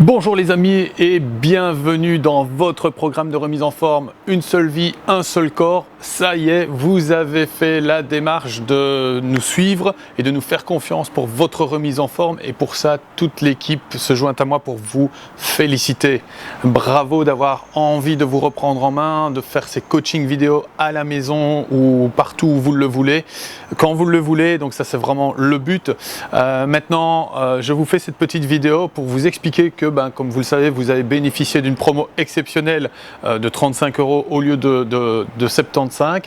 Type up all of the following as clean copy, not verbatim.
Bonjour les amis et bienvenue dans votre programme de remise en forme Une seule vie, un seul corps. Ça y est, vous avez fait la démarche de nous suivre et de nous faire confiance pour votre remise en forme, et pour ça toute l'équipe se joint à moi pour vous féliciter. Bravo d'avoir envie de vous reprendre en main, de faire ces coachings vidéo à la maison ou partout où vous le voulez, quand vous le voulez. Donc ça, c'est vraiment le but. Maintenant, je vous fais cette petite vidéo pour vous expliquer que comme vous le savez, vous avez bénéficié d'une promo exceptionnelle de 35 € au lieu de 75,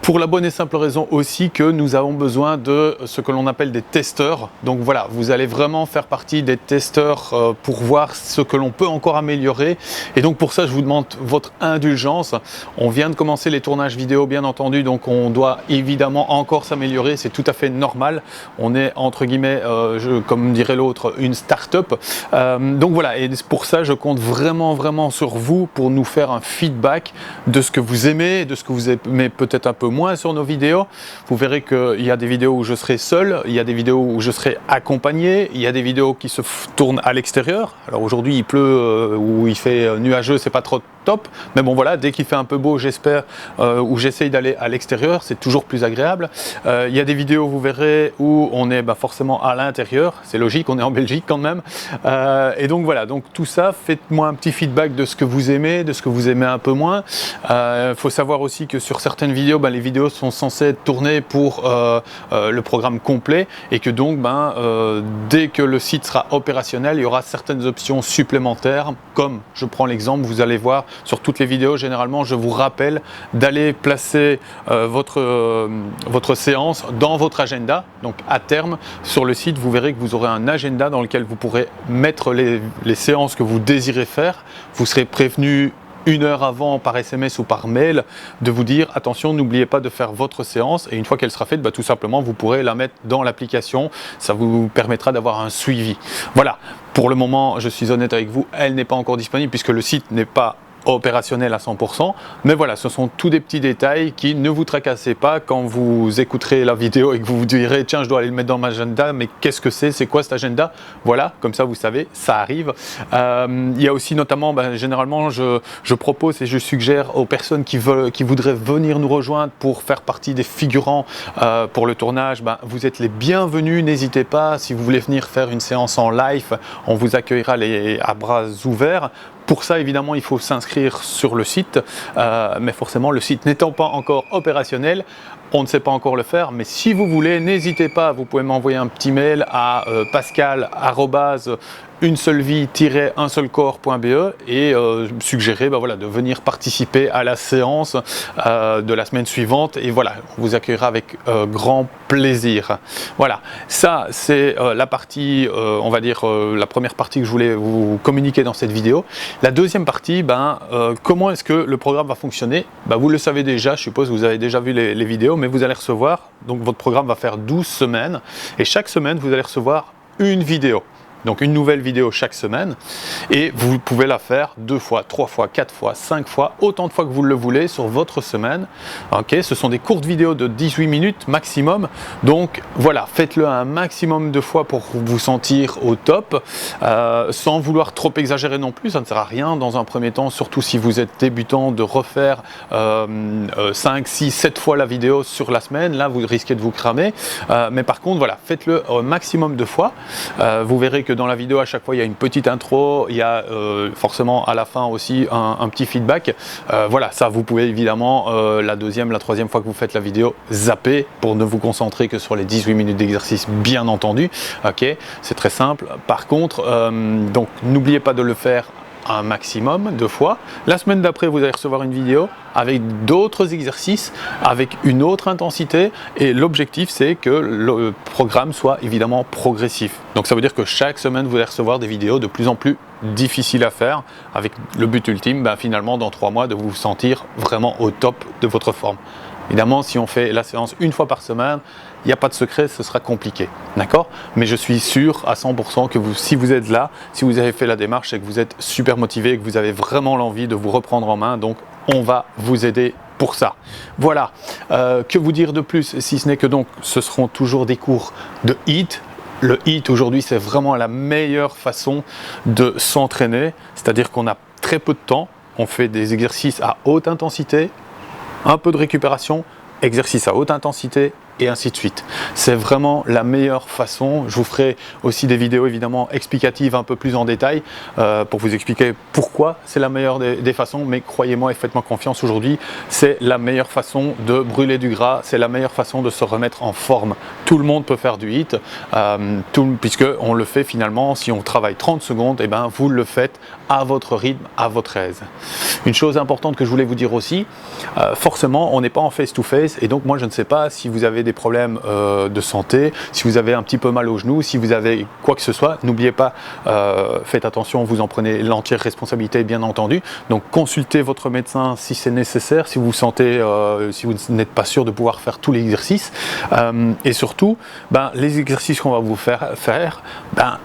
pour la bonne et simple raison aussi que nous avons besoin de ce que l'on appelle des testeurs. Donc voilà, vous allez vraiment faire partie des testeurs pour voir ce que l'on peut encore améliorer, et donc pour ça je vous demande votre indulgence. On vient de commencer les tournages vidéo, bien entendu, donc on doit évidemment encore s'améliorer, c'est tout à fait normal. On est entre guillemets, comme dirait l'autre, une start-up. Donc voilà, et pour ça je compte vraiment sur vous pour nous faire un feedback de ce que vous aimez, de ce que vous aimez peut-être un peu moins sur nos vidéos. Vous verrez qu'il y a des vidéos où je serai seul, il y a des vidéos où je serai accompagné, il y a des vidéos qui se tournent à l'extérieur. Alors aujourd'hui il pleut ou il fait nuageux, c'est pas trop top, mais bon voilà, dès qu'il fait un peu beau, j'espère, ou j'essaye d'aller à l'extérieur, c'est toujours plus agréable. Il y a des vidéos, vous verrez, où on est forcément à l'intérieur, c'est logique, on est en Belgique quand même, et donc voilà, donc tout ça, faites-moi un petit feedback de ce que vous aimez, de ce que vous aimez un peu moins. Faut savoir aussi que sur certaines vidéos, les vidéos sont censées être tournées pour le programme complet, et que donc dès que le site sera opérationnel, il y aura certaines options supplémentaires, comme je prends l'exemple, vous allez voir sur toutes les vidéos, généralement je vous rappelle d'aller placer votre séance dans votre agenda. Donc à terme sur le site, vous verrez que vous aurez un agenda dans lequel vous pourrez mettre les séances que vous désirez faire. Vous serez prévenu 1 heure avant par SMS ou par mail de vous dire attention, n'oubliez pas de faire votre séance, et une fois qu'elle sera faite, tout simplement vous pourrez la mettre dans l'application. Ça vous permettra d'avoir un suivi. Voilà, pour le moment je suis honnête avec vous, elle n'est pas encore disponible puisque le site n'est pas opérationnel à 100%, mais voilà, ce sont tous des petits détails qui, ne vous tracassez pas quand vous écouterez la vidéo et que vous vous direz tiens, je dois aller le mettre dans mon agenda, mais qu'est-ce que c'est quoi cet agenda? Voilà, comme ça vous savez, ça arrive. Il y a aussi notamment, généralement je propose et je suggère aux personnes qui voudraient venir nous rejoindre pour faire partie des figurants pour le tournage, vous êtes les bienvenus, n'hésitez pas. Si vous voulez venir faire une séance en live, on vous accueillera à bras ouverts. Pour ça, évidemment, il faut s'inscrire sur le site, mais forcément, le site n'étant pas encore opérationnel, on ne sait pas encore le faire. Mais si vous voulez, n'hésitez pas, vous pouvez m'envoyer un petit mail à pascal@uneseulevie-unseulcorps.be et suggérer de venir participer à la séance de la semaine suivante, et voilà, on vous accueillera avec grand plaisir. Voilà, ça c'est la partie, on va dire la première partie que je voulais vous communiquer dans cette vidéo. La deuxième partie, comment est-ce que le programme va fonctionner? Vous le savez déjà, je suppose, vous avez déjà vu les vidéos, mais vous allez recevoir, donc votre programme va faire 12 semaines, et chaque semaine vous allez recevoir une vidéo. Donc une nouvelle vidéo chaque semaine, et vous pouvez la faire 2 fois, 3 fois, 4 fois, 5 fois, autant de fois que vous le voulez sur votre semaine. Ok, ce sont des courtes vidéos de 18 minutes maximum, donc voilà, faites-le un maximum de fois pour vous sentir au top, sans vouloir trop exagérer non plus. Ça ne sert à rien dans un premier temps, surtout si vous êtes débutant, de refaire 5, 6, 7 fois la vidéo sur la semaine. Là vous risquez de vous cramer, mais par contre voilà, faites-le un maximum de fois. Vous verrez que dans la vidéo, à chaque fois il y a une petite intro, il y a forcément à la fin aussi un petit feedback. Voilà, ça vous pouvez évidemment la deuxième, la troisième fois que vous faites la vidéo, zapper pour ne vous concentrer que sur les 18 minutes d'exercice, bien entendu. Ok, c'est très simple. Par contre, donc n'oubliez pas de le faire un maximum de fois. La semaine d'après, vous allez recevoir une vidéo avec d'autres exercices, avec une autre intensité, et l'objectif c'est que le programme soit évidemment progressif. Donc ça veut dire que chaque semaine vous allez recevoir des vidéos de plus en plus difficiles à faire, avec le but ultime finalement dans 3 mois de vous sentir vraiment au top de votre forme. Évidemment, si on fait la séance 1 fois par semaine, il n'y a pas de secret, ce sera compliqué, d'accord? Mais je suis sûr à 100% que si vous êtes là, si vous avez fait la démarche, c'est que vous êtes super motivé, que vous avez vraiment l'envie de vous reprendre en main, donc on va vous aider pour ça. Voilà, que vous dire de plus, si ce n'est que donc ce seront toujours des cours de HIIT, Le HIIT aujourd'hui, c'est vraiment la meilleure façon de s'entraîner, c'est-à-dire qu'on a très peu de temps, on fait des exercices à haute intensité, un peu de récupération, exercice à haute intensité et ainsi de suite. C'est vraiment la meilleure façon. Je vous ferai aussi des vidéos évidemment explicatives un peu plus en détail pour vous expliquer pourquoi c'est la meilleure des façons, mais croyez-moi et faites-moi confiance, aujourd'hui c'est la meilleure façon de brûler du gras, c'est la meilleure façon de se remettre en forme. Tout le monde peut faire du HIIT, puisque on le fait finalement, si on travaille 30 secondes, et ben vous le faites à votre rythme, à votre aise. Une chose importante que je voulais vous dire aussi, forcément on n'est pas en face-to-face, et donc moi je ne sais pas si vous avez des problèmes de santé, si vous avez un petit peu mal au genou, si vous avez quoi que ce soit, n'oubliez pas, faites attention, vous en prenez l'entière responsabilité bien entendu, donc consultez votre médecin si c'est nécessaire, si vous sentez, si vous n'êtes pas sûr de pouvoir faire tous les exercices, et surtout, les exercices qu'on va vous faire,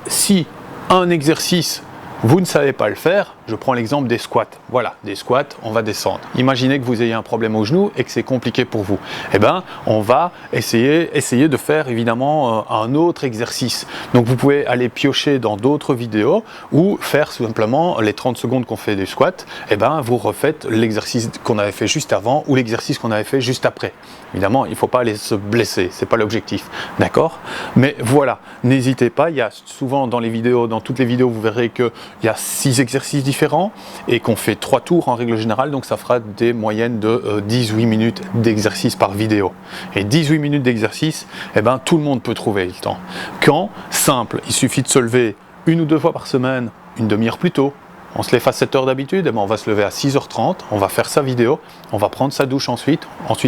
si un exercice vous ne savez pas le faire, je prends l'exemple des squats. Voilà, des squats, on va descendre. Imaginez que vous ayez un problème au genou et que c'est compliqué pour vous. Eh bien, on va essayer de faire évidemment un autre exercice. Donc vous pouvez aller piocher dans d'autres vidéos ou faire simplement les 30 secondes qu'on fait du squat. Eh bien, vous refaites l'exercice qu'on avait fait juste avant ou l'exercice qu'on avait fait juste après. Évidemment, il ne faut pas aller se blesser, c'est pas l'objectif. D'accord? Mais voilà, n'hésitez pas, il y a souvent dans les vidéos, dans toutes les vidéos, vous verrez qu'il y a 6 exercices différents et qu'on fait 3 tours en règle générale, donc ça fera des moyennes de 18 minutes d'exercice par vidéo. Et 18 minutes d'exercice, eh ben, tout le monde peut trouver le temps. Quand? Simple, il suffit de se lever 1 ou 2 fois par semaine, une demi-heure plus tôt. On se lève à 7 h d'habitude, eh ben on va se lever à 6 h 30, on va faire sa vidéo, on va prendre sa douche ensuite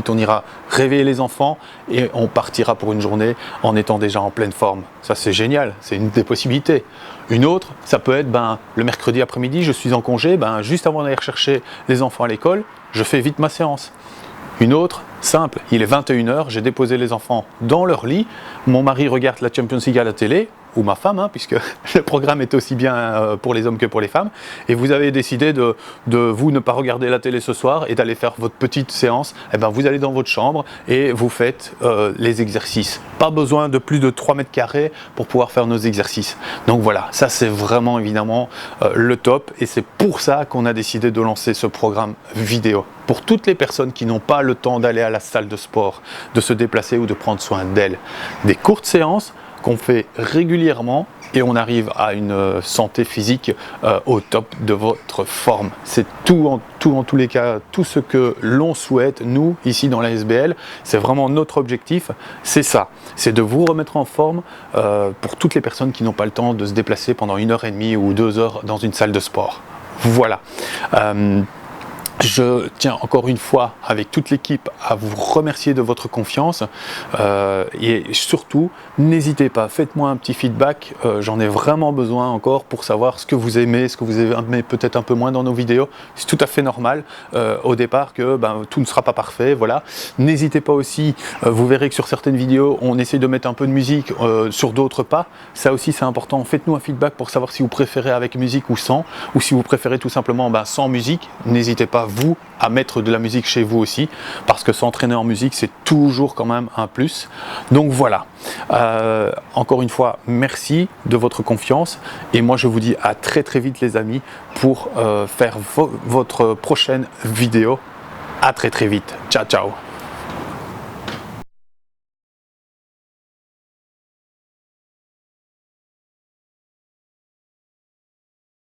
on ira réveiller les enfants et on partira pour une journée en étant déjà en pleine forme. Ça c'est génial, c'est une des possibilités. Une autre, ça peut être le mercredi après-midi, je suis en congé, juste avant d'aller chercher les enfants à l'école, je fais vite ma séance. Une autre, simple, il est 21 h, j'ai déposé les enfants dans leur lit, mon mari regarde la Champions League à la télé, ou ma femme, puisque le programme est aussi bien pour les hommes que pour les femmes, et vous avez décidé de vous ne pas regarder la télé ce soir et d'aller faire votre petite séance, eh ben vous allez dans votre chambre et vous faites les exercices. Pas besoin de plus de 3 mètres carrés pour pouvoir faire nos exercices. Donc voilà, ça c'est vraiment évidemment le top, et c'est pour ça qu'on a décidé de lancer ce programme vidéo. Pour toutes les personnes qui n'ont pas le temps d'aller à la salle de sport, de se déplacer ou de prendre soin d'elles. Des courtes séances qu'on fait régulièrement et on arrive à une santé physique au top de votre forme. C'est en tous les cas, tout ce que l'on souhaite, nous, ici dans la SBL, c'est vraiment notre objectif, c'est ça, c'est de vous remettre en forme pour toutes les personnes qui n'ont pas le temps de se déplacer pendant 1h30 ou 2 heures dans une salle de sport. Voilà. Je tiens encore une fois avec toute l'équipe à vous remercier de votre confiance et surtout n'hésitez pas, faites-moi un petit feedback, j'en ai vraiment besoin encore pour savoir ce que vous aimez, ce que vous aimez peut-être un peu moins dans nos vidéos. C'est tout à fait normal au départ que tout ne sera pas parfait, voilà. N'hésitez pas aussi, vous verrez que sur certaines vidéos on essaie de mettre un peu de musique, sur d'autres pas, ça aussi c'est important. Faites-nous un feedback pour savoir si vous préférez avec musique ou sans, ou si vous préférez tout simplement sans musique. N'hésitez pas vous à mettre de la musique chez vous aussi, parce que s'entraîner en musique c'est toujours quand même un plus. Donc voilà, encore une fois merci de votre confiance et moi je vous dis à très vite les amis pour faire votre prochaine vidéo. À très vite, ciao ciao.